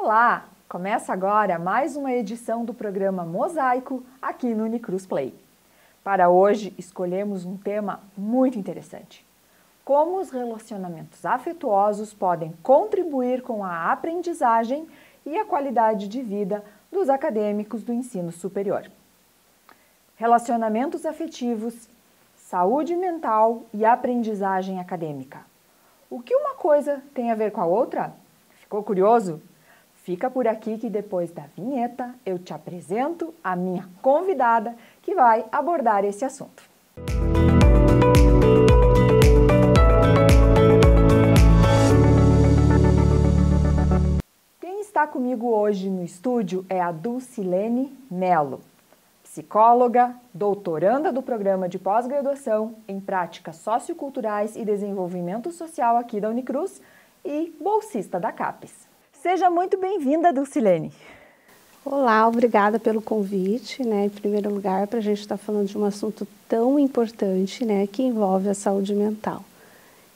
Olá! Começa agora mais uma edição do programa Mosaico aqui no Unicruz Play. Para hoje, escolhemos um tema muito interessante. Como os relacionamentos afetuosos podem contribuir com a aprendizagem e a qualidade de vida dos acadêmicos do ensino superior. Relacionamentos afetivos, saúde mental e aprendizagem acadêmica. O que uma coisa tem a ver com a outra? Ficou curioso? Fica por aqui que depois da vinheta eu te apresento a minha convidada que vai abordar esse assunto. Quem está comigo hoje no estúdio é a Dulcilene Melo, psicóloga, doutoranda do programa de pós-graduação em práticas socioculturais e desenvolvimento social aqui da Unicruz e bolsista da CAPES. Seja muito bem-vinda, Dulcilene. Olá, obrigada pelo convite, Em primeiro lugar, para a gente estar falando de um assunto tão importante, que envolve a saúde mental.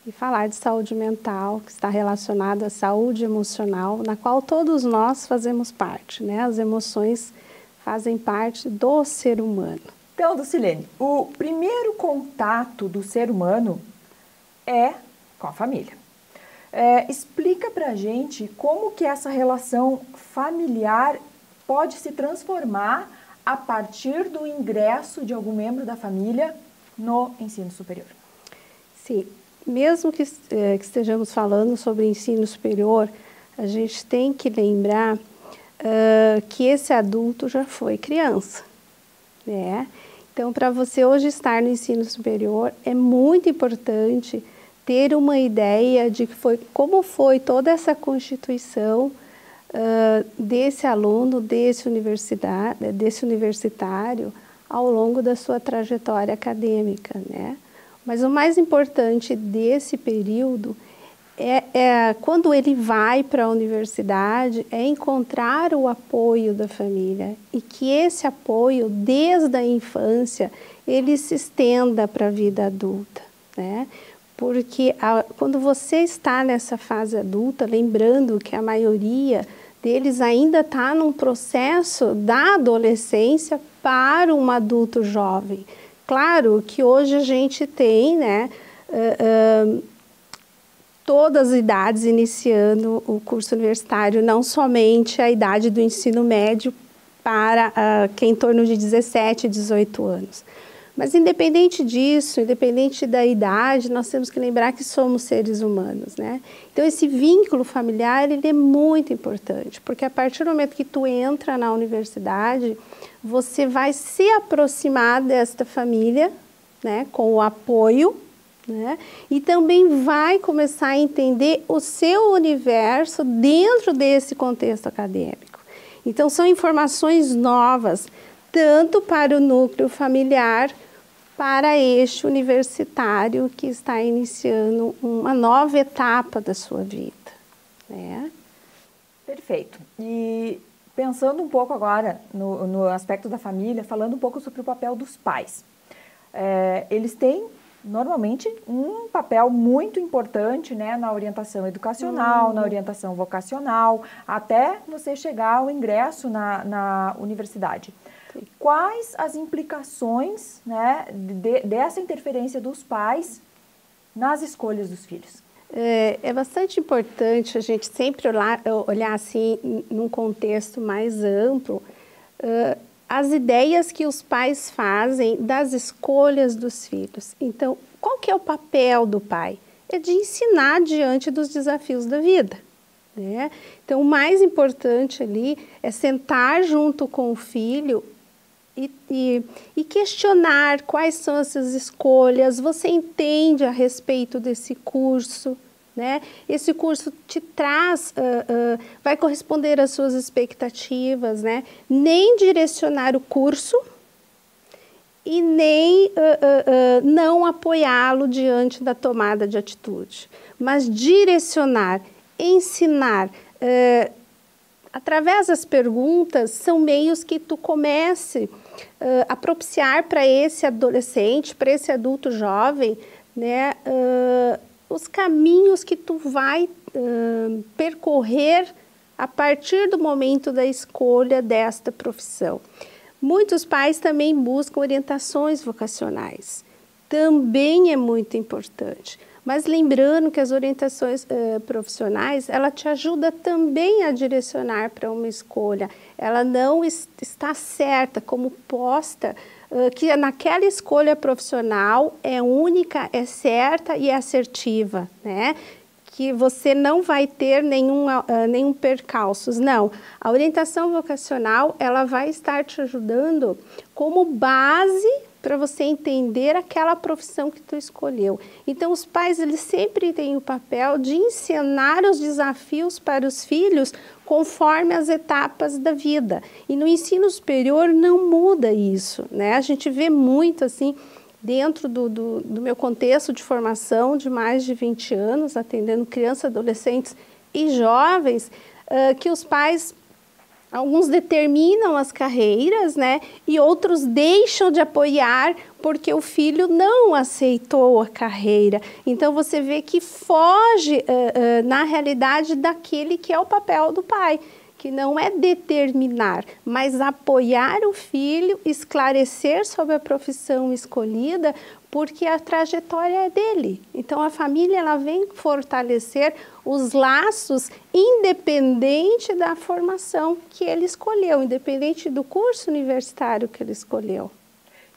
E falar de saúde mental, que está relacionada à saúde emocional, na qual todos nós fazemos parte, As emoções fazem parte do ser humano. Então, Dulcilene, o primeiro contato do ser humano é com a família. Explica pra gente como que essa relação familiar pode se transformar a partir do ingresso de algum membro da família no ensino superior. Sim, mesmo que estejamos falando sobre ensino superior, a gente tem que lembrar que esse adulto já foi criança, Então, para você hoje estar no ensino superior, é muito importante ter uma ideia de como foi toda essa constituição desse aluno, desse universitário, ao longo da sua trajetória acadêmica, Mas o mais importante desse período quando ele vai para a universidade, é encontrar o apoio da família e que esse apoio, desde a infância, ele se estenda para a vida adulta, Porque quando você está nessa fase adulta, lembrando que a maioria deles ainda está num processo da adolescência para um adulto jovem. Claro que hoje a gente tem, todas as idades iniciando o curso universitário, não somente a idade do ensino médio para quem em torno de 17, 18 anos. Mas independente disso, independente da idade, nós temos que lembrar que somos seres humanos, Então esse vínculo familiar, ele é muito importante, porque a partir do momento que tu entra na universidade, você vai se aproximar desta família, com o apoio, e também vai começar a entender o seu universo dentro desse contexto acadêmico. Então são informações novas, tanto para o núcleo familiar, para este universitário que está iniciando uma nova etapa da sua vida. Perfeito. E pensando um pouco agora no aspecto da família, falando um pouco sobre o papel dos pais. Eles têm, normalmente, um papel muito importante na orientação educacional, na orientação vocacional, até você chegar ao ingresso na universidade. Quais as implicações dessa interferência dos pais nas escolhas dos filhos? É bastante importante a gente sempre olhar assim, num contexto mais amplo, as ideias que os pais fazem das escolhas dos filhos. Então, qual que é o papel do pai? É de ensinar diante dos desafios da vida. Então, o mais importante ali é sentar junto com o filho e questionar quais são essas escolhas, você entende a respeito desse curso, Esse curso te traz, vai corresponder às suas expectativas, Nem direcionar o curso e nem não apoiá-lo diante da tomada de atitude, mas direcionar, ensinar, através das perguntas, são meios que tu comece a propiciar para esse adolescente, para esse adulto jovem, os caminhos que tu vai percorrer a partir do momento da escolha desta profissão. Muitos pais também buscam orientações vocacionais. Também é muito importante. Mas lembrando que as orientações profissionais, ela te ajuda também a direcionar para uma escolha. Ela não está certa como posta, que naquela escolha profissional é única, é certa e é assertiva, né? Que você não vai ter nenhum percalços. Não, a orientação vocacional, ela vai estar te ajudando como base para você entender aquela profissão que tu escolheu. Então, os pais, eles sempre têm o papel de ensinar os desafios para os filhos conforme as etapas da vida. E no ensino superior não muda isso, né? A gente vê muito, assim, dentro do meu contexto de formação de mais de 20 anos, atendendo crianças, adolescentes e jovens, que os pais, alguns determinam as carreiras, né, e outros deixam de apoiar porque o filho não aceitou a carreira. Então, você vê que foge, na realidade, daquele que é o papel do pai, que não é determinar, mas apoiar o filho, esclarecer sobre a profissão escolhida, porque a trajetória é dele. Então, a família, ela vem fortalecer os laços independente da formação que ele escolheu, independente do curso universitário que ele escolheu.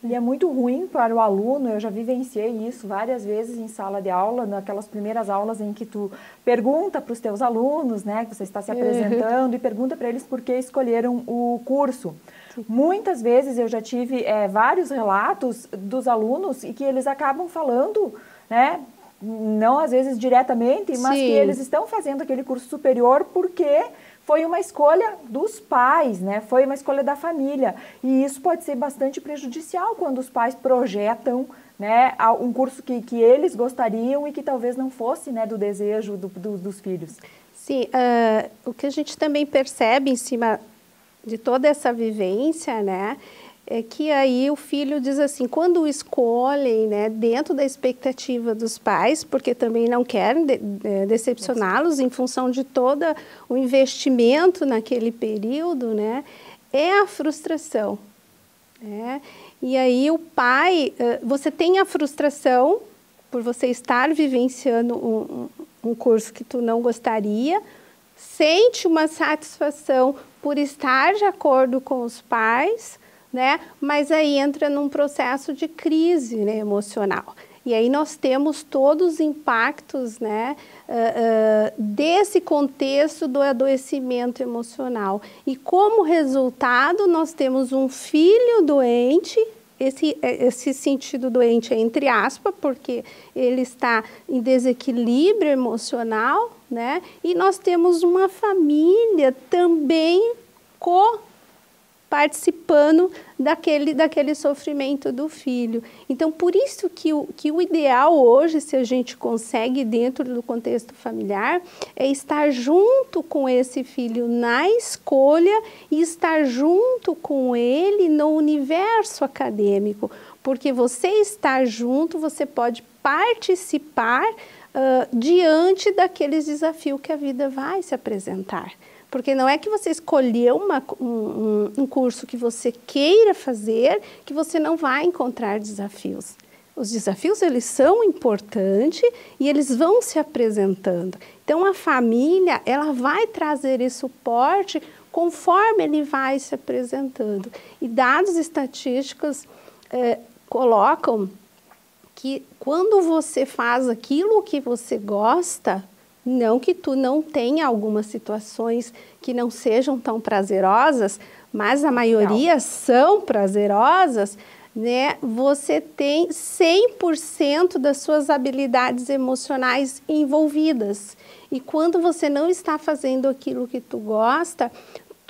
E é muito ruim para o aluno, eu já vivenciei isso várias vezes em sala de aula, naquelas primeiras aulas em que tu pergunta para os teus alunos, né, que você está se apresentando, e pergunta para eles por que escolheram o curso. Sim. Muitas vezes eu já tive vários relatos dos alunos e que eles acabam falando, né, não às vezes diretamente, mas Sim. que eles estão fazendo aquele curso superior porque foi uma escolha dos pais, né? Foi uma escolha da família. E isso pode ser bastante prejudicial quando os pais projetam, né, um curso que eles gostariam e que talvez não fosse, né, do desejo dos filhos. Sim, o que a gente também percebe em cima de toda essa vivência, né, é que aí o filho diz assim, quando escolhem, né, dentro da expectativa dos pais, porque também não querem decepcioná-los em função de todo o investimento naquele período, né, é a frustração, né? E aí o pai, você tem a frustração por você estar vivenciando um curso que tu não gostaria, sente uma satisfação por estar de acordo com os pais, né? Mas aí entra num processo de crise, né, emocional. E aí nós temos todos os impactos, né, desse contexto do adoecimento emocional. E como resultado, nós temos um filho doente, esse sentido doente é entre aspas, porque ele está em desequilíbrio emocional, né? E nós temos uma família também participando daquele sofrimento do filho. Então, por isso que o ideal hoje, se a gente consegue dentro do contexto familiar, é estar junto com esse filho na escolha e estar junto com ele no universo acadêmico, porque você estar junto, você pode participar diante daqueles desafios que a vida vai se apresentar. Porque não é que você escolheu um curso que você queira fazer, que você não vai encontrar desafios. Os desafios, eles são importantes e eles vão se apresentando. Então, a família, ela vai trazer esse suporte conforme ele vai se apresentando. E dados estatísticos colocam que quando você faz aquilo que você gosta, não que tu não tenha algumas situações que não sejam tão prazerosas, mas a maioria são prazerosas, né? Você tem 100% das suas habilidades emocionais envolvidas. E quando você não está fazendo aquilo que tu gosta,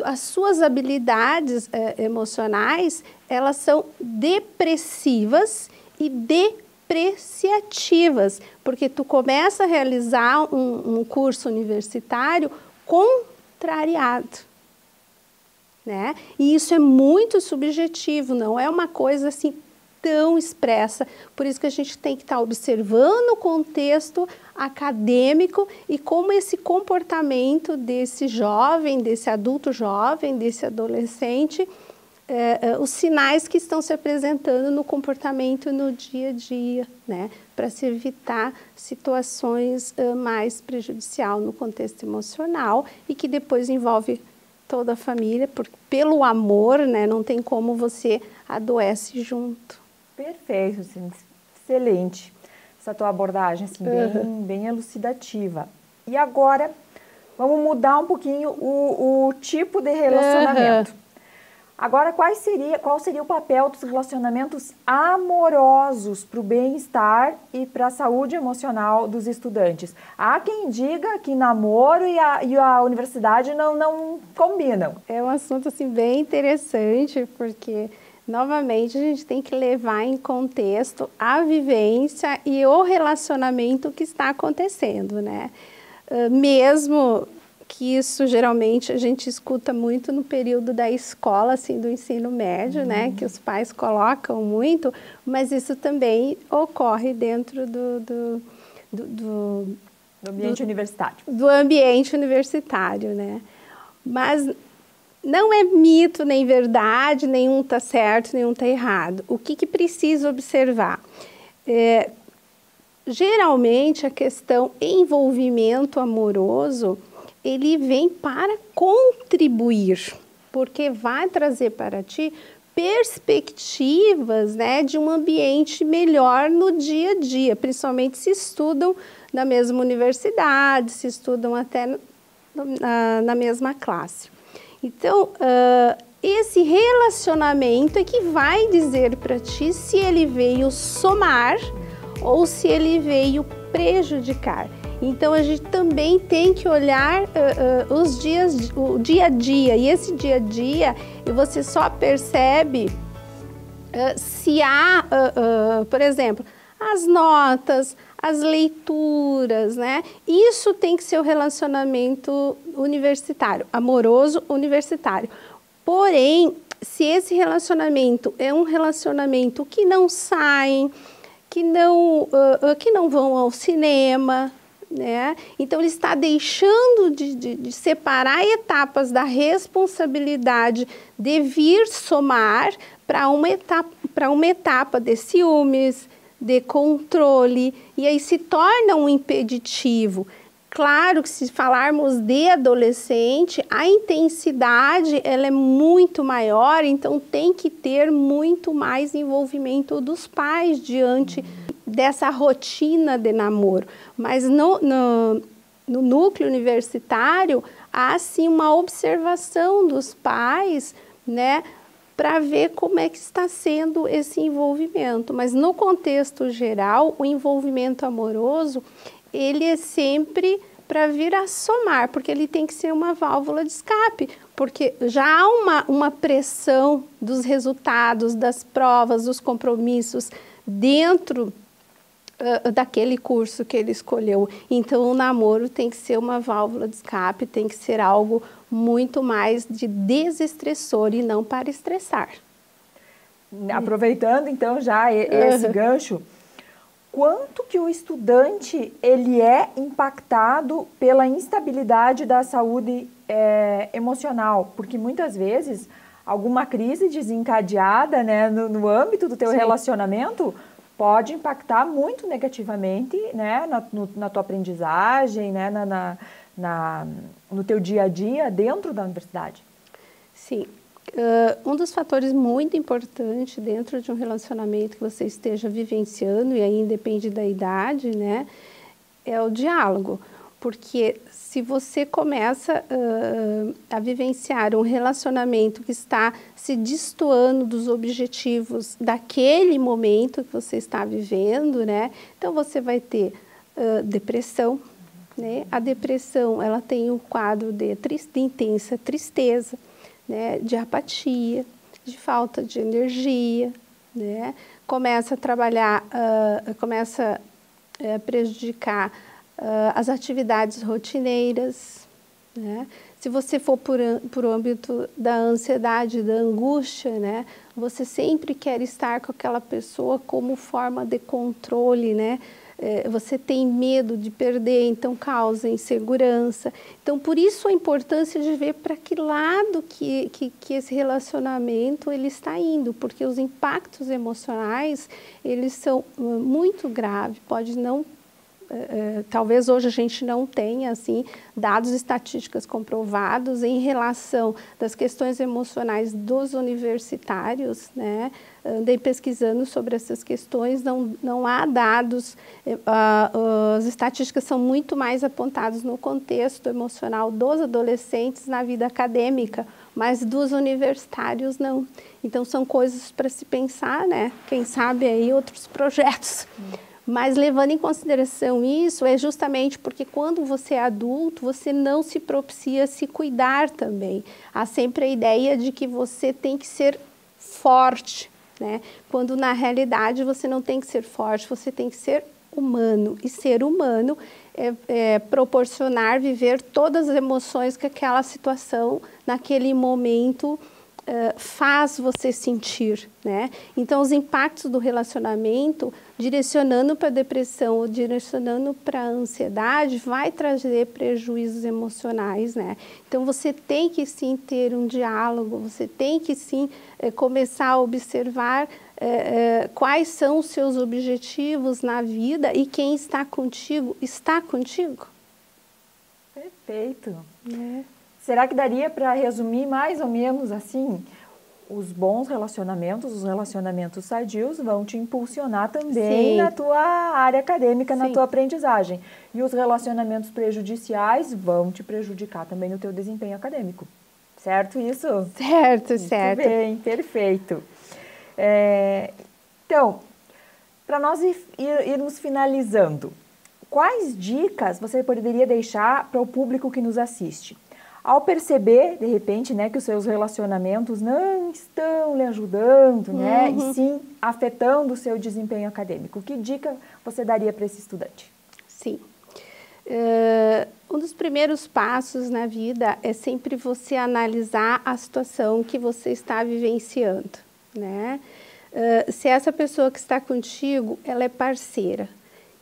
as suas habilidades emocionais, elas são depressivas e depreciativas, porque tu começa a realizar um curso universitário contrariado, né? E isso é muito subjetivo, não é uma coisa assim tão expressa, por isso que a gente tem que estar observando o contexto acadêmico e como esse comportamento desse jovem, desse adulto jovem, desse adolescente, os sinais que estão se apresentando no comportamento no dia a dia, né? Para se evitar situações mais prejudicial no contexto emocional e que depois envolve toda a família, pelo amor, né? Não tem como você adoece junto. Perfeito, assim, excelente essa tua abordagem, assim, bem elucidativa. E agora, vamos mudar um pouquinho o tipo de relacionamento. Agora, qual seria o papel dos relacionamentos amorosos para o bem-estar e para a saúde emocional dos estudantes? Há quem diga que namoro e a universidade não combinam. É um assunto assim, bem interessante, porque, novamente, a gente tem que levar em contexto a vivência e o relacionamento que está acontecendo, né? Mesmo que isso geralmente a gente escuta muito no período da escola, assim, do ensino médio, né, que os pais colocam muito, mas isso também ocorre dentro do ambiente universitário. Do ambiente universitário, né? Mas não é mito nem verdade, nenhum está certo, nenhum está errado. O que precisa observar? Geralmente a questão envolvimento amoroso, ele vem para contribuir, porque vai trazer para ti perspectivas, né, de um ambiente melhor no dia a dia, principalmente se estudam na mesma universidade, se estudam até na mesma classe. Então, esse relacionamento é que vai dizer para ti se ele veio somar ou se ele veio prejudicar. Então, a gente também tem que olhar o dia a dia. E esse dia a dia, você só percebe se há, por exemplo, as notas, as leituras, né? Isso tem que ser o relacionamento universitário, amoroso universitário. Porém, se esse relacionamento é um relacionamento que não saem, que não vão ao cinema, né? Então, ele está deixando de separar etapas da responsabilidade de vir somar para uma etapa de ciúmes, de controle, e aí se torna um impeditivo. Claro que se falarmos de adolescente, a intensidade ela é muito maior, então tem que ter muito mais envolvimento dos pais diante dessa rotina de namoro. Mas no núcleo universitário, há sim uma observação dos pais, né, para ver como é que está sendo esse envolvimento. Mas no contexto geral, o envolvimento amoroso, ele é sempre para vir a somar, porque ele tem que ser uma válvula de escape, porque já há uma pressão dos resultados, das provas, dos compromissos dentro daquele curso que ele escolheu. Então, o namoro tem que ser uma válvula de escape, tem que ser algo muito mais de desestressor e não para estressar. Aproveitando, então, já esse gancho, quanto que o estudante ele é impactado pela instabilidade da saúde emocional? Porque muitas vezes alguma crise desencadeada, né, no âmbito do teu relacionamento pode impactar muito negativamente, né, na tua aprendizagem, né, no teu dia a dia dentro da universidade. Sim. Um dos fatores muito importantes dentro de um relacionamento que você esteja vivenciando, e aí depende da idade, né, é o diálogo. Porque se você começa a vivenciar um relacionamento que está se destoando dos objetivos daquele momento que você está vivendo, né, então você vai ter depressão, né? A depressão, ela tem um quadro de intensa tristeza, né, de apatia, de falta de energia, né? Começa a trabalhar, começa a prejudicar as atividades rotineiras, né? Se você for por âmbito da ansiedade, da angústia, né? Você sempre quer estar com aquela pessoa como forma de controle, né? Você tem medo de perder, então causa insegurança. Então, por isso a importância de ver para que lado que esse relacionamento ele está indo, porque os impactos emocionais, eles são muito graves, pode não... talvez hoje a gente não tenha assim, dados estatísticos comprovados em relação das questões emocionais dos universitários, né? Andei pesquisando sobre essas questões, não há dados, as estatísticas são muito mais apontadas no contexto emocional dos adolescentes na vida acadêmica, mas dos universitários não. Então são coisas para se pensar, né? Quem sabe aí outros projetos. Mas levando em consideração isso, é justamente porque quando você é adulto, você não se propicia a se cuidar também. Há sempre a ideia de que você tem que ser forte, né? Quando na realidade você não tem que ser forte, você tem que ser humano. E ser humano é proporcionar, viver todas as emoções que aquela situação, naquele momento, faz você sentir, né? Então, os impactos do relacionamento, direcionando para a depressão ou direcionando para a ansiedade, vai trazer prejuízos emocionais, né? Então, você tem que sim ter um diálogo, você tem que sim começar a observar quais são os seus objetivos na vida e quem está contigo, está contigo. Perfeito. Será que daria para resumir mais ou menos assim? Os bons relacionamentos, os relacionamentos sadios vão te impulsionar também na tua área acadêmica, na tua aprendizagem. E os relacionamentos prejudiciais vão te prejudicar também no teu desempenho acadêmico. Certo isso? Certo, certo. Muito bem, perfeito. Então, para nós irmos finalizando, quais dicas você poderia deixar para o público que nos assiste? Ao perceber, de repente, né, que os seus relacionamentos não estão lhe ajudando, né, e sim afetando o seu desempenho acadêmico, que dica você daria para esse estudante? Sim. Um dos primeiros passos na vida é sempre você analisar a situação que você está vivenciando, né? Se essa pessoa que está contigo, ela é parceira.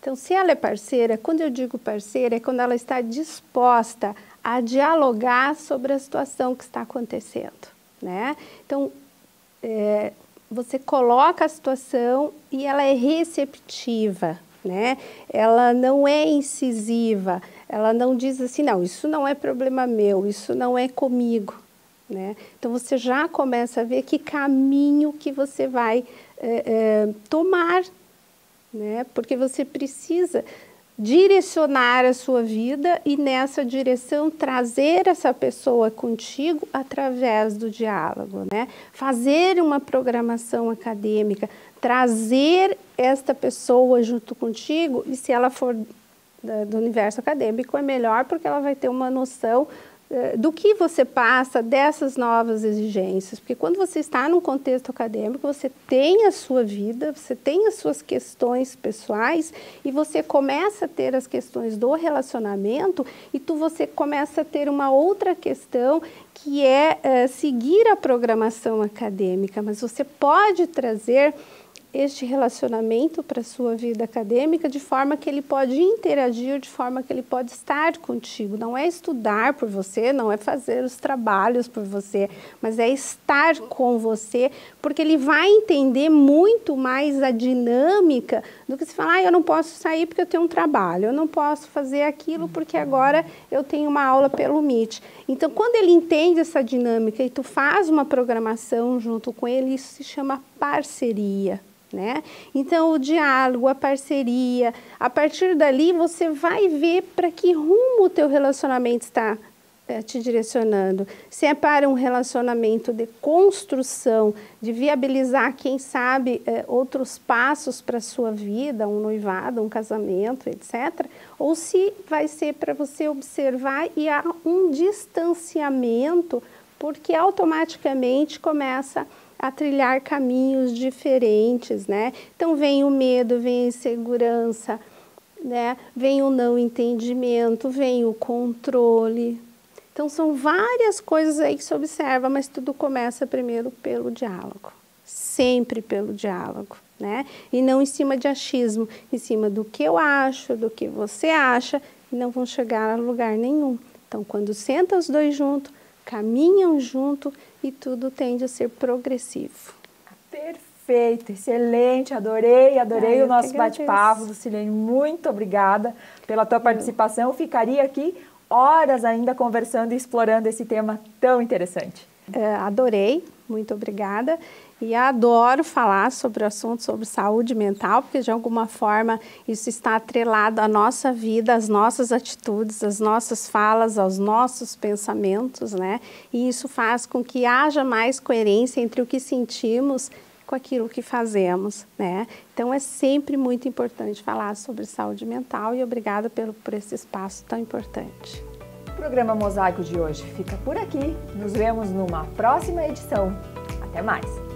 Então, se ela é parceira, quando eu digo parceira, é quando ela está disposta a dialogar sobre a situação que está acontecendo, né? Então, você coloca a situação e ela é receptiva, né? Ela não é incisiva, ela não diz assim, não, isso não é problema meu, isso não é comigo, né? Então, você já começa a ver que caminho que você vai tomar, né? Porque você precisa direcionar a sua vida e nessa direção trazer essa pessoa contigo através do diálogo, né? Fazer uma programação acadêmica, trazer esta pessoa junto contigo e se ela for do universo acadêmico é melhor porque ela vai ter uma noção do que você passa dessas novas exigências, porque quando você está num contexto acadêmico, você tem a sua vida, você tem as suas questões pessoais e você começa a ter as questões do relacionamento e você começa a ter uma outra questão que é seguir a programação acadêmica, mas você pode trazer este relacionamento para a sua vida acadêmica de forma que ele pode interagir, de forma que ele pode estar contigo. Não é estudar por você, não é fazer os trabalhos por você, mas é estar com você, porque ele vai entender muito mais a dinâmica do que se falar, eu não posso sair porque eu tenho um trabalho, eu não posso fazer aquilo porque agora eu tenho uma aula pelo Meet. Então, quando ele entende essa dinâmica e tu faz uma programação junto com ele, isso se chama parceria. Né? Então, o diálogo, a parceria, a partir dali você vai ver para que rumo o teu relacionamento está te direcionando. Se é para um relacionamento de construção, de viabilizar, quem sabe, outros passos para a sua vida, um noivado, um casamento, etc. Ou se vai ser para você observar e há um distanciamento, porque automaticamente começa a trilhar caminhos diferentes, né? Então, vem o medo, vem a insegurança, né? Vem o não entendimento, vem o controle. Então, são várias coisas aí que se observa, mas tudo começa primeiro pelo diálogo. Sempre pelo diálogo, né? E não em cima de achismo, em cima do que eu acho, do que você acha, e não vão chegar a lugar nenhum. Então, quando sentam os dois juntos, caminham junto e tudo tende a ser progressivo. Perfeito, excelente, adorei o nosso bate-papo, Lucilene, muito obrigada pela tua participação. Eu ficaria aqui horas ainda conversando e explorando esse tema tão interessante. Adorei, muito obrigada. E adoro falar sobre o assunto, sobre saúde mental, porque de alguma forma isso está atrelado à nossa vida, às nossas atitudes, às nossas falas, aos nossos pensamentos, né? E isso faz com que haja mais coerência entre o que sentimos com aquilo que fazemos, né? Então é sempre muito importante falar sobre saúde mental e obrigada por esse espaço tão importante. O programa Mosaico de hoje fica por aqui. Nos vemos numa próxima edição. Até mais!